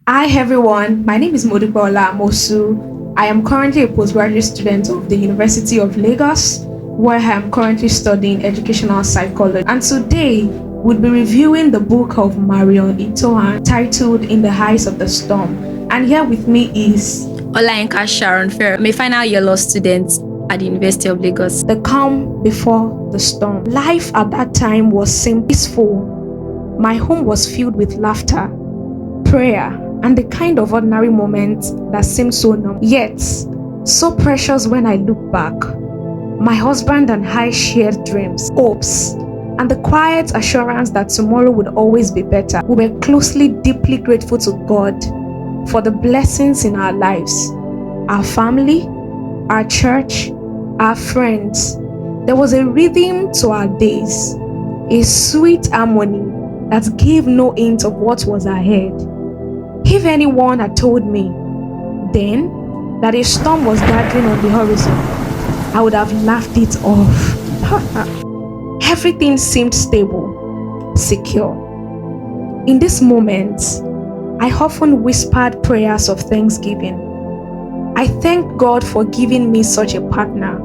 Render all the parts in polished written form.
Hi everyone, my name is Modibola Amosu. I am currently a postgraduate student of the University of Lagos, where I am currently studying educational psychology. And today, we'll be reviewing the book of Marion Itohan titled In the Eyes of the Storm. And here with me is Olayinka Sharon Fair. I'm a final year law student at the University of Lagos. The Calm Before the Storm. Life at that time was simply peaceful. My home was filled with laughter, prayer, and the kind of ordinary moments that seemed so numb, yet so precious when I look back. My husband and I shared dreams, hopes, and the quiet assurance that tomorrow would always be better. We were deeply grateful to God for the blessings in our lives, our family, our church, our friends. There was a rhythm to our days, a sweet harmony that gave no hint of what was ahead. If anyone had told me then that a storm was gathering on the horizon, I would have laughed it off. Everything seemed stable, secure. In this moment, I often whispered prayers of thanksgiving. I thank God for giving me such a partner,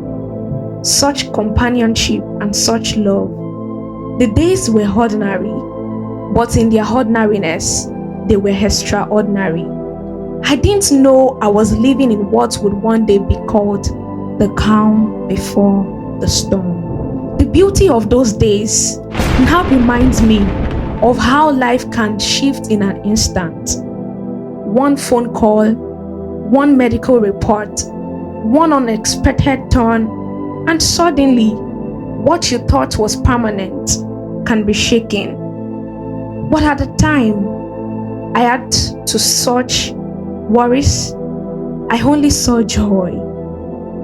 such companionship, and such love. The days were ordinary, but in their ordinariness, they were extraordinary. I didn't know I was living in what would one day be called the calm before the storm. The beauty of those days now reminds me of how life can shift in an instant. One phone call, one medical report, one unexpected turn, and suddenly what you thought was permanent can be shaken. But at the time, I had to such worries. I only saw joy,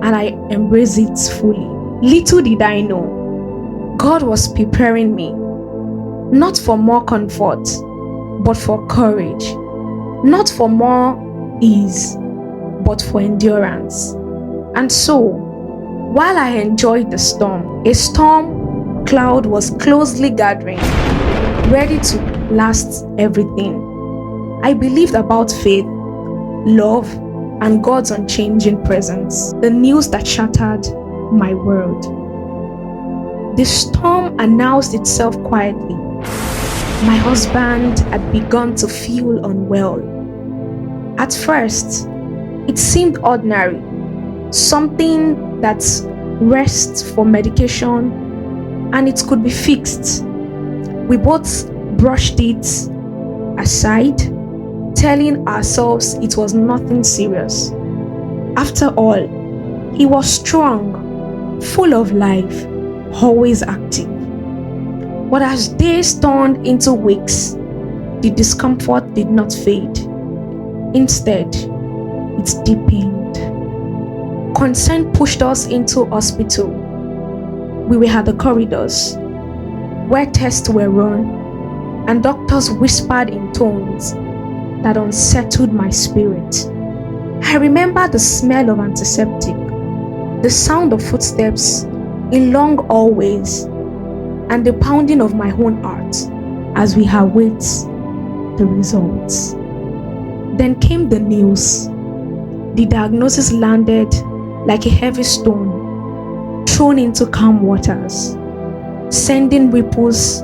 and I embraced it fully. Little did I know, God was preparing me, not for more comfort, but for courage, not for more ease, but for endurance. And so, while I enjoyed the storm, a storm cloud was closely gathering, ready to blast everything I believed about faith, love, and God's unchanging presence. The news that shattered my world. The storm announced itself quietly. My husband had begun to feel unwell. At first, it seemed ordinary, something that rests for medication and it could be fixed. We both brushed it aside, telling ourselves it was nothing serious. After all, he was strong, full of life, always active. But as days turned into weeks, the discomfort did not fade. Instead, it deepened. Concern pushed us into hospital. We were at the corridors, where tests were run, and doctors whispered in tones that unsettled my spirit. I remember the smell of antiseptic, the sound of footsteps in long hallways, and the pounding of my own heart as we await the results. Then came the news. The diagnosis landed like a heavy stone thrown into calm waters, sending ripples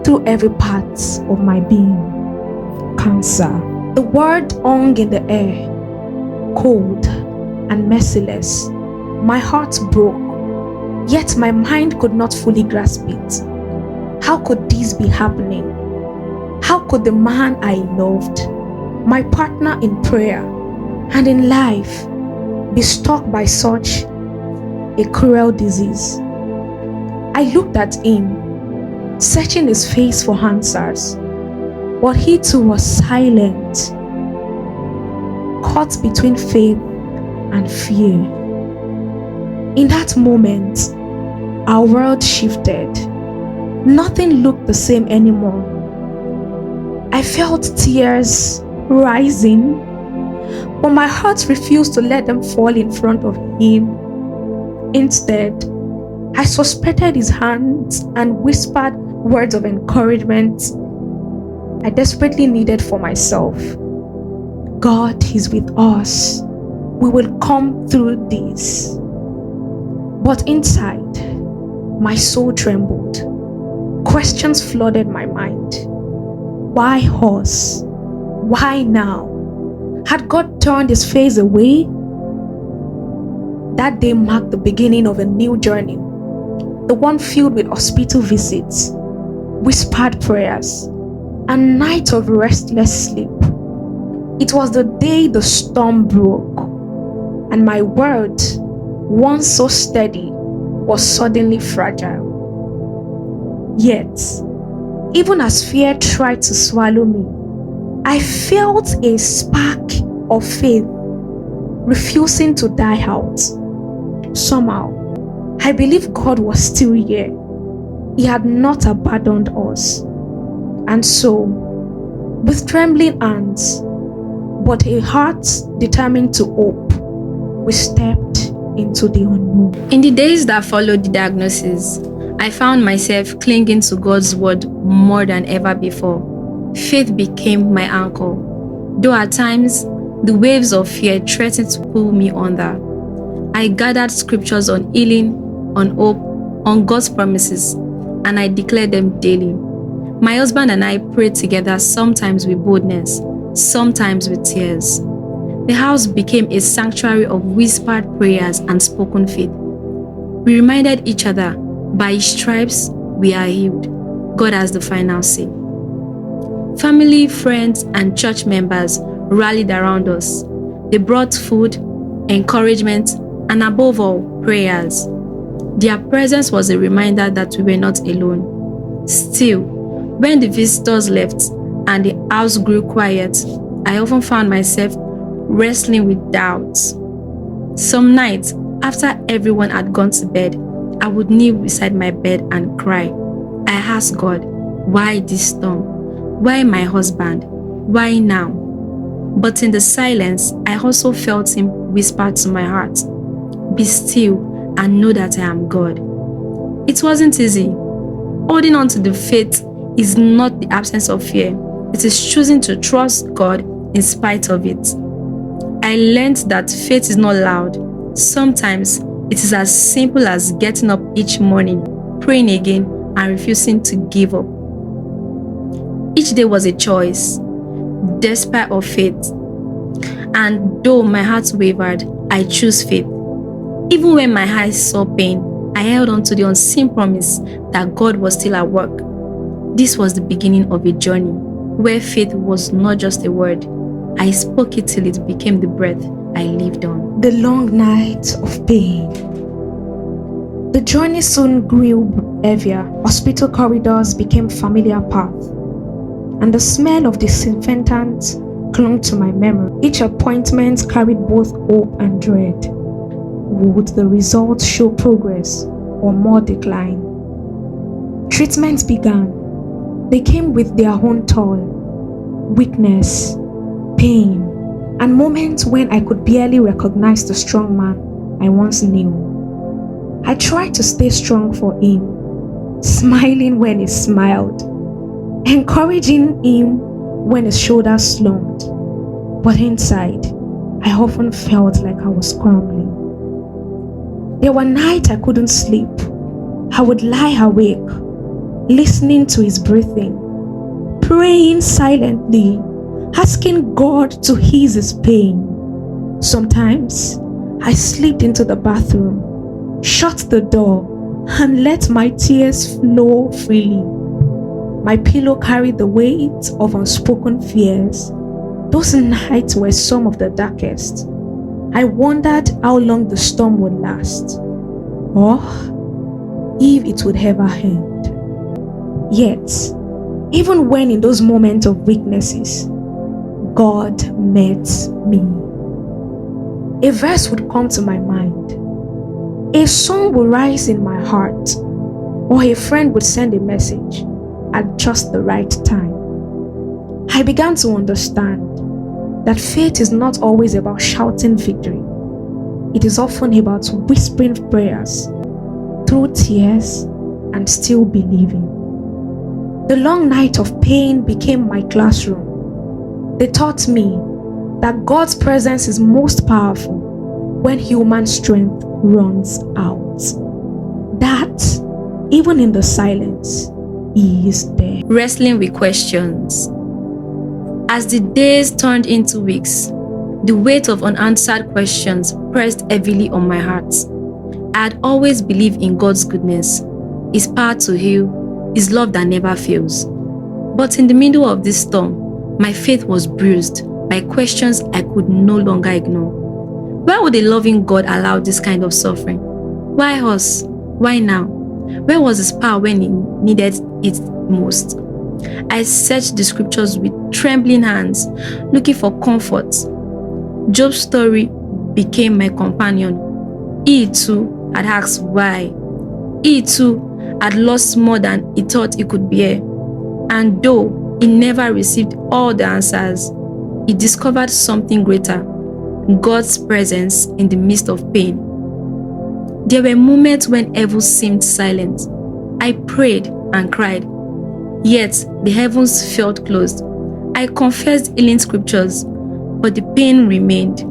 through every part of my being. Cancer. The word hung in the air, cold and merciless. My heart broke, yet my mind could not fully grasp it. How could this be happening? How could the man I loved, my partner in prayer and in life, be struck by such a cruel disease? I looked at him, searching his face for answers. But he too was silent, caught between faith and fear. In that moment, our world shifted. Nothing looked the same anymore. I felt tears rising, but my heart refused to let them fall in front of him. Instead, I suspended his hands and whispered words of encouragement I desperately needed for myself. God is with us. We will come through this. But inside, my soul trembled. Questions flooded my mind. Why us? Why now? Had God turned his face away? That day marked the beginning of a new journey, the one filled with hospital visits, whispered prayers, and nights of restless sleep. It was the day the storm broke, and my world, once so steady, was suddenly fragile. Yet, even as fear tried to swallow me, I felt a spark of faith refusing to die out. Somehow, I believe God was still here. He had not abandoned us. And so, with trembling hands, but a heart determined to hope, we stepped into the unknown. In the days that followed the diagnosis, I found myself clinging to God's word more than ever before. Faith became my anchor, though at times the waves of fear threatened to pull me under. I gathered scriptures on healing, on hope, on God's promises, and I declared them daily. My husband and I prayed together, sometimes with boldness, sometimes with tears. The house became a sanctuary of whispered prayers and spoken faith. We reminded each other, by his stripes we are healed. God has the final say. Family, friends, and church members rallied around us. They brought food, encouragement, and above all, prayers. Their presence was a reminder that we were not alone. Still, when the visitors left and the house grew quiet, I often found myself wrestling with doubts. Some nights, after everyone had gone to bed, I would kneel beside my bed and cry. I asked God, why this storm? Why my husband? Why now? But in the silence, I also felt him whisper to my heart, be still and know that I am God. It wasn't easy. Holding on to the faith is not the absence of fear. It is choosing to trust God in spite of it. I learned that faith is not loud. Sometimes it is as simple as getting up each morning, praying again, and refusing to give up. Each day was a choice, despite of faith. And though my heart wavered, I chose faith. Even when my eyes saw pain, I held on to the unseen promise that God was still at work. This was the beginning of a journey where faith was not just a word. I spoke it till it became the breath I lived on. The long night of pain. The journey soon grew heavier. Hospital corridors became familiar paths, and the smell of disinfectant clung to my memory. Each appointment carried both hope and dread. Would the results show progress or more decline? Treatments began. They came with their own toll, weakness, pain, and moments when I could barely recognize the strong man I once knew. I tried to stay strong for him, smiling when he smiled, encouraging him when his shoulders slumped. But inside, I often felt like I was crumbling. There were nights I couldn't sleep. I would lie awake, listening to his breathing, praying silently, asking God to ease his pain. Sometimes, I slipped into the bathroom, shut the door, and let my tears flow freely. My pillow carried the weight of unspoken fears. Those nights were some of the darkest. I wondered how long the storm would last, or if it would ever end. Yet, even when in those moments of weaknesses, God met me. A verse would come to my mind. A song would rise in my heart, or a friend would send a message at just the right time. I began to understand that faith is not always about shouting victory. It is often about whispering prayers through tears and still believing. The long night of pain became my classroom. They taught me that God's presence is most powerful when human strength runs out. That, even in the silence, He is there. Wrestling with questions. As the days turned into weeks, the weight of unanswered questions pressed heavily on my heart. I had always believed in God's goodness, His power to heal, His love that never fails. But in the middle of this storm, my faith was bruised by questions I could no longer ignore. Why would a loving God allow this kind of suffering? Why us? Why now? Where was His power when He needed it most? I searched the scriptures with trembling hands, looking for comfort. Job's story became my companion. He too had asked why. He too had lost more than he thought he could bear. And though he never received all the answers, he discovered something greater: God's presence in the midst of pain. There were moments when heaven seemed silent. I prayed and cried, yet the heavens felt closed. I confessed healing scriptures, but the pain remained.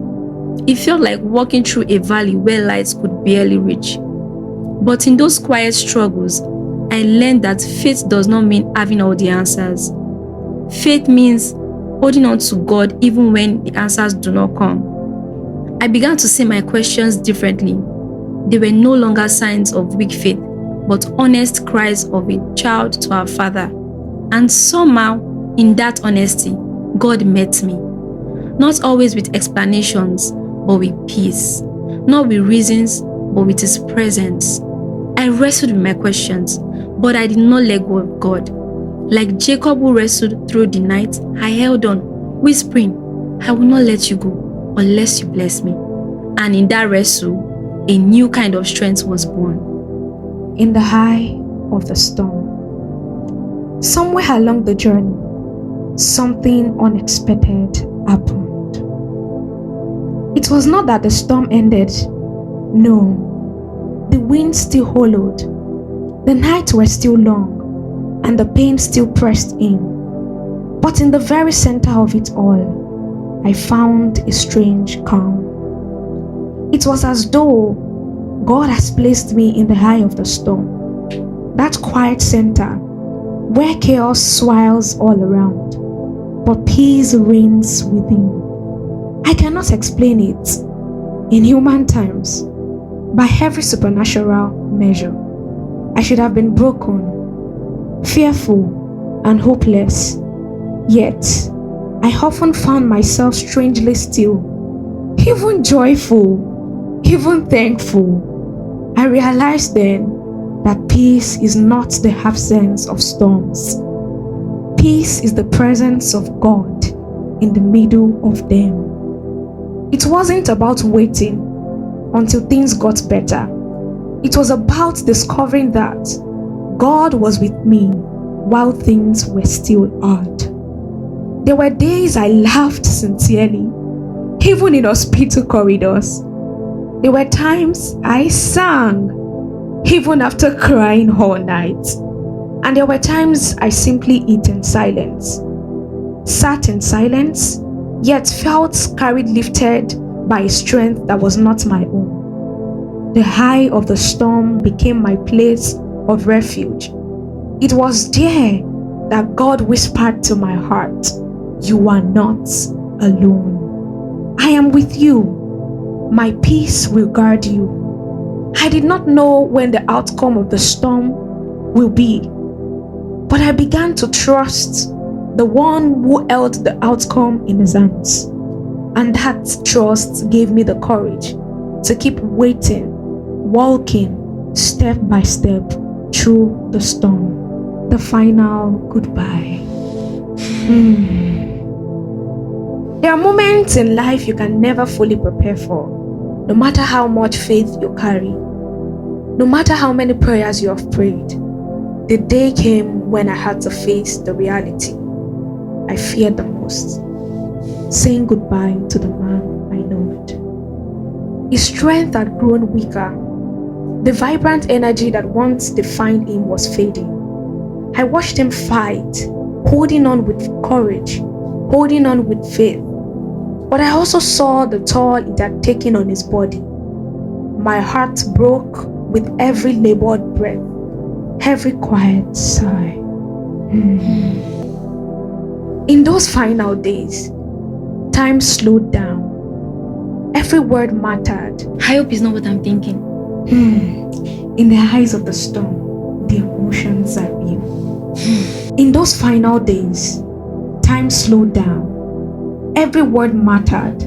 It felt like walking through a valley where lights could barely reach. But in those quiet struggles, I learned that faith does not mean having all the answers. Faith means holding on to God even when the answers do not come. I began to see my questions differently. They were no longer signs of weak faith, but honest cries of a child to our Father. And somehow, in that honesty, God met me. Not always with explanations, but with peace. Not with reasons, but with His presence. I wrestled with my questions, but I did not let go of God. Like Jacob who wrestled through the night, I held on, whispering, I will not let you go unless you bless me. And in that wrestle, a new kind of strength was born. In the eye of the storm, somewhere along the journey, something unexpected happened. It was not that the storm ended. No, the wind still hollowed. The nights were still long, and the pain still pressed in. But in the very center of it all, I found a strange calm. It was as though God has placed me in the eye of the storm, that quiet center where chaos swirls all around, but peace reigns within. I cannot explain it in human terms. By every supernatural measure, I should have been broken, fearful, and hopeless. Yet, I often found myself strangely still, even joyful, even thankful. I realized then that peace is not the absence of storms. Peace is the presence of God in the middle of them. It wasn't about waiting until things got better. It was about discovering that God was with me while things were still hard. There were days I laughed sincerely, even in hospital corridors. There were times I sang, even after crying all night. And there were times I simply ate in silence, sat in silence, yet felt carried lifted by a strength that was not my own. The eye of the storm became my place of refuge. It was there that God whispered to my heart, "You are not alone. I am with you. My peace will guard you." I did not know when the outcome of the storm will be, but I began to trust the one who held the outcome in his hands. And that trust gave me the courage to keep waiting, walking step by step through the storm. The final goodbye. There are moments in life you can never fully prepare for, no matter how much faith you carry, no matter how many prayers you have prayed. The day came when I had to face the reality I feared the most, saying goodbye to the man I loved. His strength had grown weaker. The vibrant energy that once defined him was fading. I watched him fight, holding on with courage, holding on with faith. But I also saw the toll it had taken on his body. My heart broke with every labored breath, every quiet sigh. In those final days, time slowed down. Every word mattered. I hope it's not what I'm thinking. In the eyes of the storm, the emotions are real. In those final days, time slowed down. Every word mattered.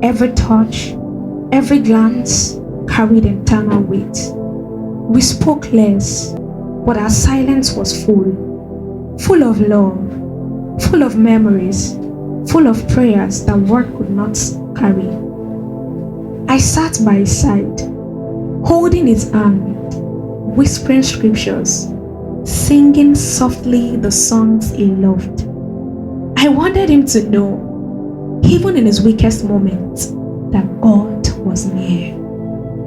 Every touch, every glance carried internal weight. We spoke less, but our silence was full of love, full of memories, full of prayers that word could not carry. I sat by his side, holding his hand, whispering scriptures, singing softly the songs he loved. I wanted him to know, even in his weakest moments, that God was near,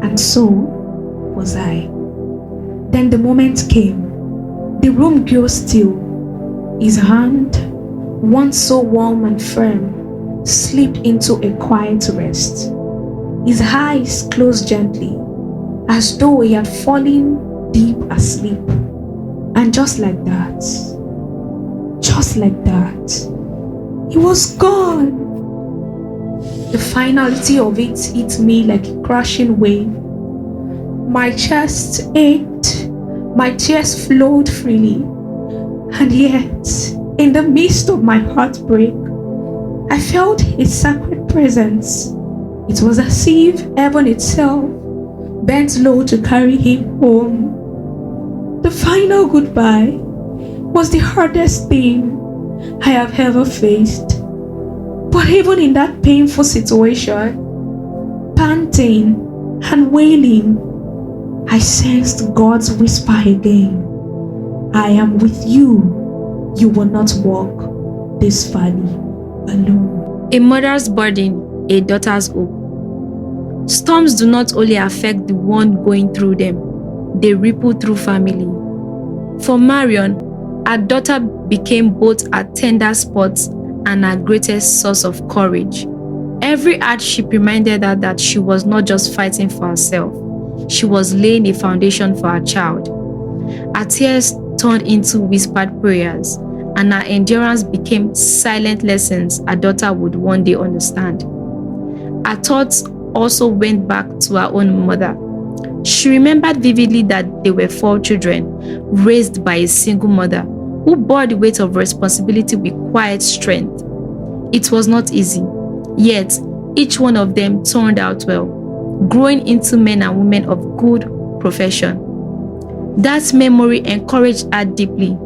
and so was I. Then the moment came. The room grew still. His hand, once so warm and firm, slipped into a quiet rest. His eyes closed gently, as though he had fallen deep asleep. And just like that, he was gone. The finality of it hit me like a crashing wave. My chest ached, my tears flowed freely, and yet, in the midst of my heartbreak, I felt his sacred presence. It was as if heaven itself bent low to carry him home. The final goodbye was the hardest thing I have ever faced. But even in that painful situation, panting and wailing, I sensed God's whisper again. I am with you. You will not walk this valley alone. A mother's burden, a daughter's hope. Storms do not only affect the one going through them, they ripple through family. For Marion, her daughter became both her tender spot and her greatest source of courage. Every hardship reminded her that she was not just fighting for herself, she was laying a foundation for her child. Her tears turned into whispered prayers, and her endurance became silent lessons her daughter would one day understand. Her thoughts also went back to her own mother. She remembered vividly that there were 4 children, raised by a single mother, who bore the weight of responsibility with quiet strength. It was not easy, yet each one of them turned out well, growing into men and women of good profession. That memory encouraged her deeply.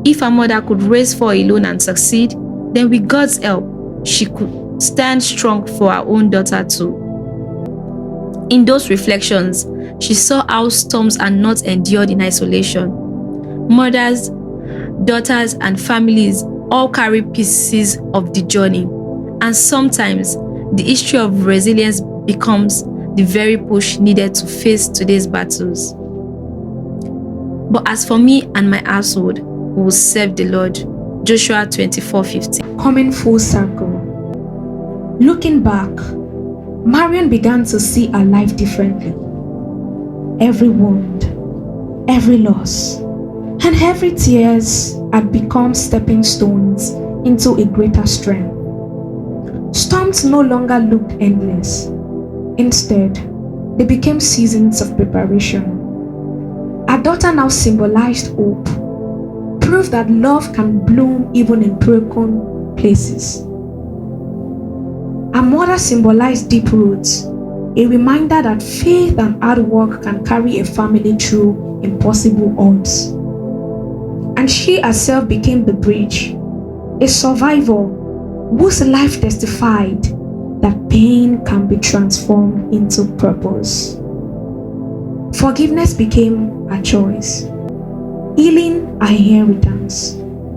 If her mother could raise 4 alone and succeed, then with God's help, she could stand strong for her own daughter too. In those reflections, she saw how storms are not endured in isolation. Mothers, daughters, and families all carry pieces of the journey, and sometimes the history of resilience becomes the very push needed to face today's battles. But as for me and my household, we will serve the Lord. Joshua 24:15. Coming full circle. Looking back, Marion began to see her life differently. Every wound, every loss, and every tears had become stepping stones into a greater strength. Storms no longer looked endless. Instead, they became seasons of preparation. Our daughter now symbolized hope, proof that love can bloom even in broken places. Our mother symbolized deep roots, a reminder that faith and hard work can carry a family through impossible odds. And she herself became the bridge, a survivor whose life testified that pain can be transformed into purpose. Forgiveness became a choice, healing a inheritance,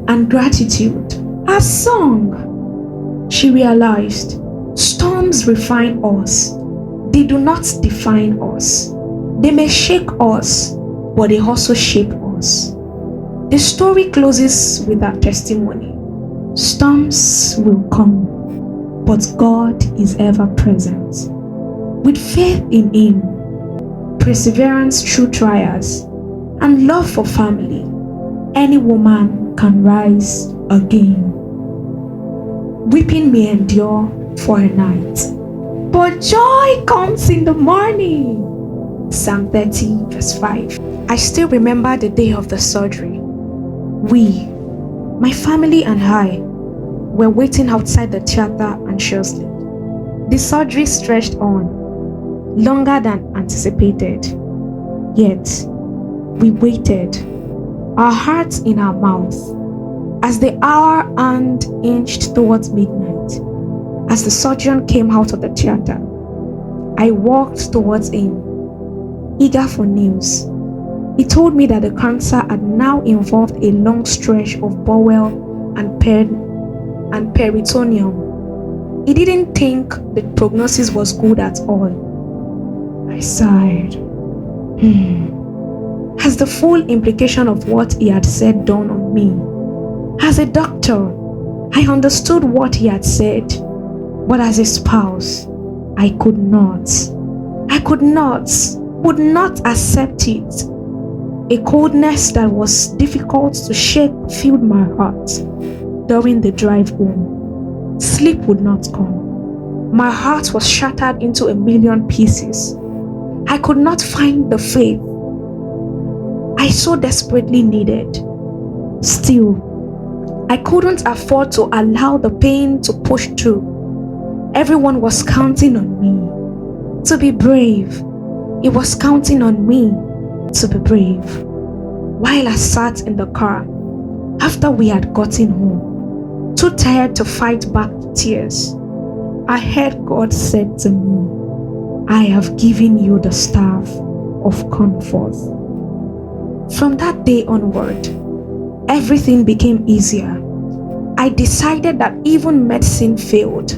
and gratitude a song. She realized storms refine us. They do not define us. They may shake us, but they also shape us. The story closes with our testimony. Storms will come, but God is ever present. With faith in Him, perseverance through trials, and love for family, any woman can rise again. Weeping may endure for a night, but joy comes in the morning. Psalm 30 verse 5. I still remember the day of the surgery. We, my family and I, were waiting outside the theater anxiously. The surgery stretched on, longer than anticipated. Yet, we waited, our hearts in our mouths, as the hour hand inched towards midnight. As the surgeon came out of the theater, I walked towards him, eager for news. He told me that the cancer had now involved a long stretch of bowel and peritoneum. He didn't think the prognosis was good at all. I sighed. Has the full implication of what he had said dawned on me? As a doctor, I understood what he had said, but as a spouse, I would not accept it. A coldness that was difficult to shake filled my heart. During the drive home, sleep would not come. My heart was shattered into a million pieces. I could not find the faith I so desperately needed. Still, I couldn't afford to allow the pain to push through. Everyone was counting on me to be brave. He was counting on me to be brave. While I sat in the car, after we had gotten home, too tired to fight back the tears, I heard God said to me, I have given you the staff of comfort. From that day onward, everything became easier. I decided that even medicine failed,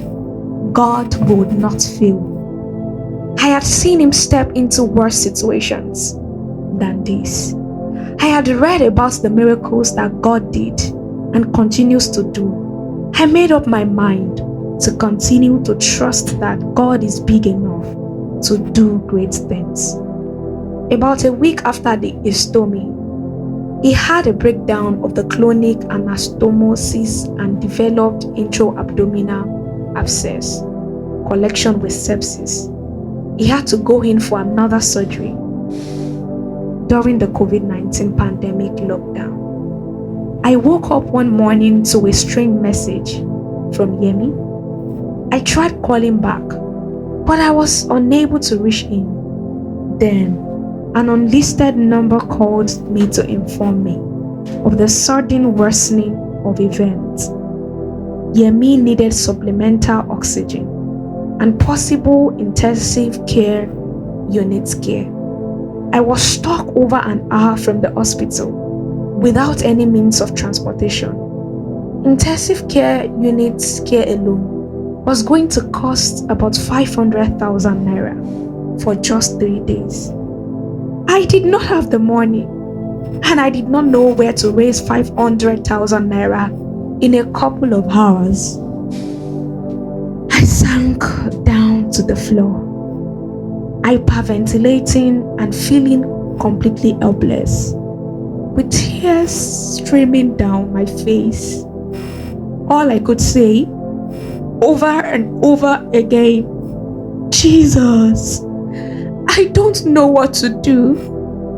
God would not fail. I had seen Him step into worse situations than this. I had read about the miracles that God did and continues to do. I made up my mind to continue to trust that God is big enough to do great things. About a week after the istomy, he had a breakdown of the chronic anastomosis and developed intra-abdominal abscess, collection with sepsis. He had to go in for another surgery during the COVID-19 pandemic lockdown. I woke up one morning to a strange message from Yemi. I tried calling back, but I was unable to reach him. Then, an unlisted number called me to inform me of the sudden worsening of events. Yemi needed supplemental oxygen and possible intensive care unit care. I was stuck over an hour from the hospital without any means of transportation. Intensive care unit care alone was going to cost about 500,000 naira for just 3 days. I did not have the money, and I did not know where to raise 500,000 naira in a couple of hours. I sank down to the floor, hyperventilating and feeling completely helpless, with tears streaming down my face. All I could say, over and over again, Jesus, I don't know what to do.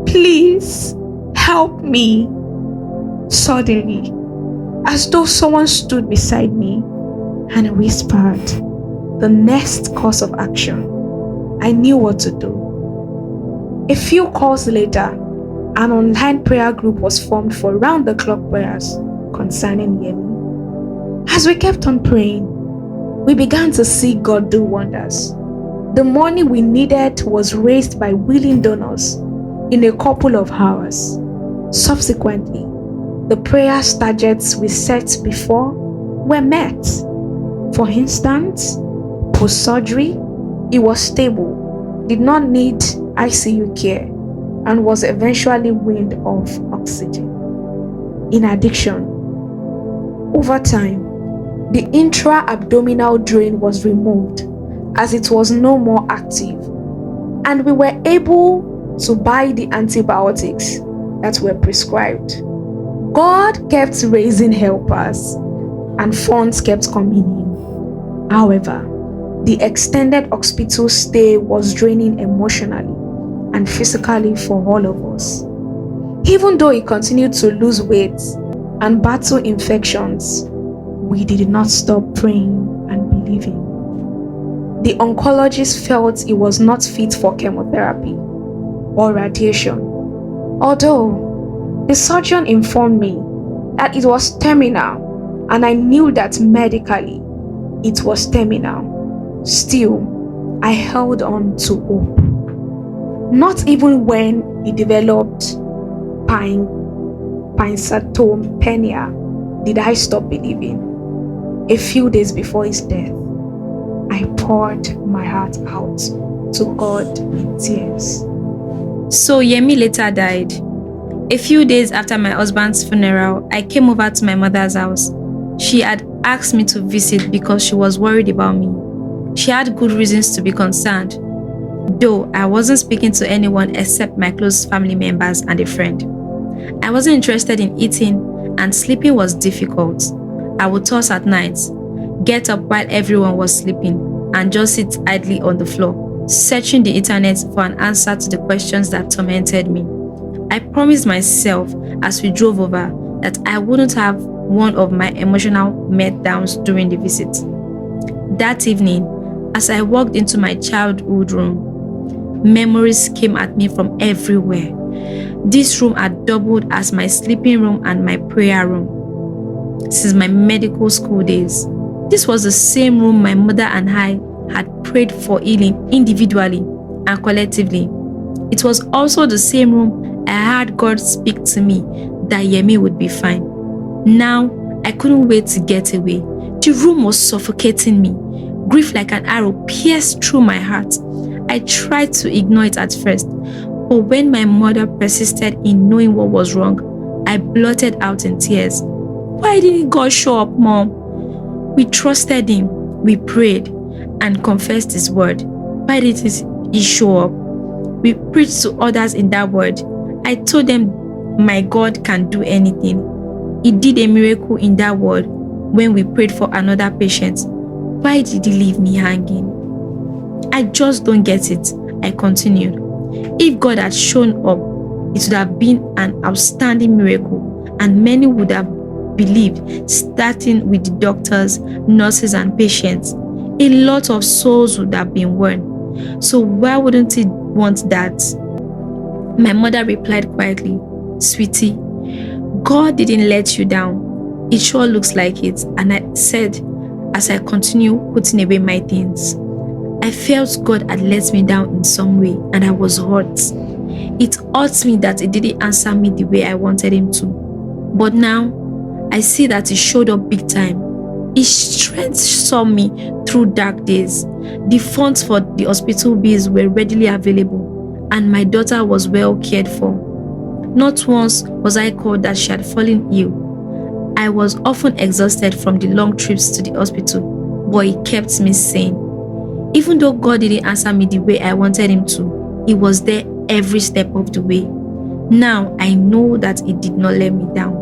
Please help me. Suddenly, as though someone stood beside me and whispered the next course of action, I knew what to do. A few calls later, an online prayer group was formed for round-the-clock prayers concerning Yemi. As we kept on praying, we began to see God do wonders. The money we needed was raised by willing donors in a couple of hours. Subsequently, the prayer targets we set before were met. For instance, post-surgery, he was stable, did not need ICU care, and was eventually weaned off oxygen. In addition, over time, The intra-abdominal drain was removed as it was no more active, and we were able to buy the antibiotics that were prescribed. God kept raising helpers and funds kept coming in. However, the extended hospital stay was draining emotionally and physically for all of us. Even though he continued to lose weight and battle infections, we did not stop praying and believing. The oncologist felt he was not fit for chemotherapy or radiation, although the surgeon informed me that it was terminal, and I knew that medically it was terminal. Still, I held on to hope. Not even when he developed pancytopenia did I stop believing. A few days before his death, I poured my heart out to God in tears. So Yemi later died. A few days after my husband's funeral, I came over to my mother's house. She had asked me to visit because she was worried about me. She had good reasons to be concerned, though I wasn't speaking to anyone except my close family members and a friend. I wasn't interested in eating, and sleeping was difficult. I would toss at night, get up while everyone was sleeping, and just sit idly on the floor, searching the internet for an answer to the questions that tormented me. I promised myself as we drove over that I wouldn't have one of my emotional meltdowns during the visit. That evening, as I walked into my childhood room, memories came at me from everywhere. This room had doubled as my sleeping room and my prayer room. Since my medical school days, this was the same room my mother and I had prayed for healing individually and collectively. It was also the same room I heard God speak to me that Yemi would be fine. Now, I couldn't wait to get away. The room was suffocating me. Grief like an arrow pierced through my heart. I tried to ignore it at first, but when my mother persisted in knowing what was wrong, I blurted out in tears. Why didn't God show up, Mom? We trusted Him, we prayed, and confessed His word. Why didn't He show up? We preached to others in that word. I told them my God can do anything. He did a miracle in that word when we prayed for another patient. Why did He leave me hanging? I just don't get it, I continued. If God had shown up, it would have been an outstanding miracle, and many would have believed, starting with the doctors, nurses, and patients. A lot of souls would have been won. So why wouldn't He want that? My mother replied quietly, Sweetie, God didn't let you down. It sure looks like it. And I said, as I continued putting away my things, I felt God had let me down in some way, and I was hurt. It hurt me that He didn't answer me the way I wanted Him to. But now, I see that He showed up big time. His strength saw me through dark days. The funds for the hospital bills were readily available, and my daughter was well cared for. Not once was I called that she had fallen ill. I was often exhausted from the long trips to the hospital, but He kept me sane. Even though God didn't answer me the way I wanted Him to, He was there every step of the way. Now I know that He did not let me down.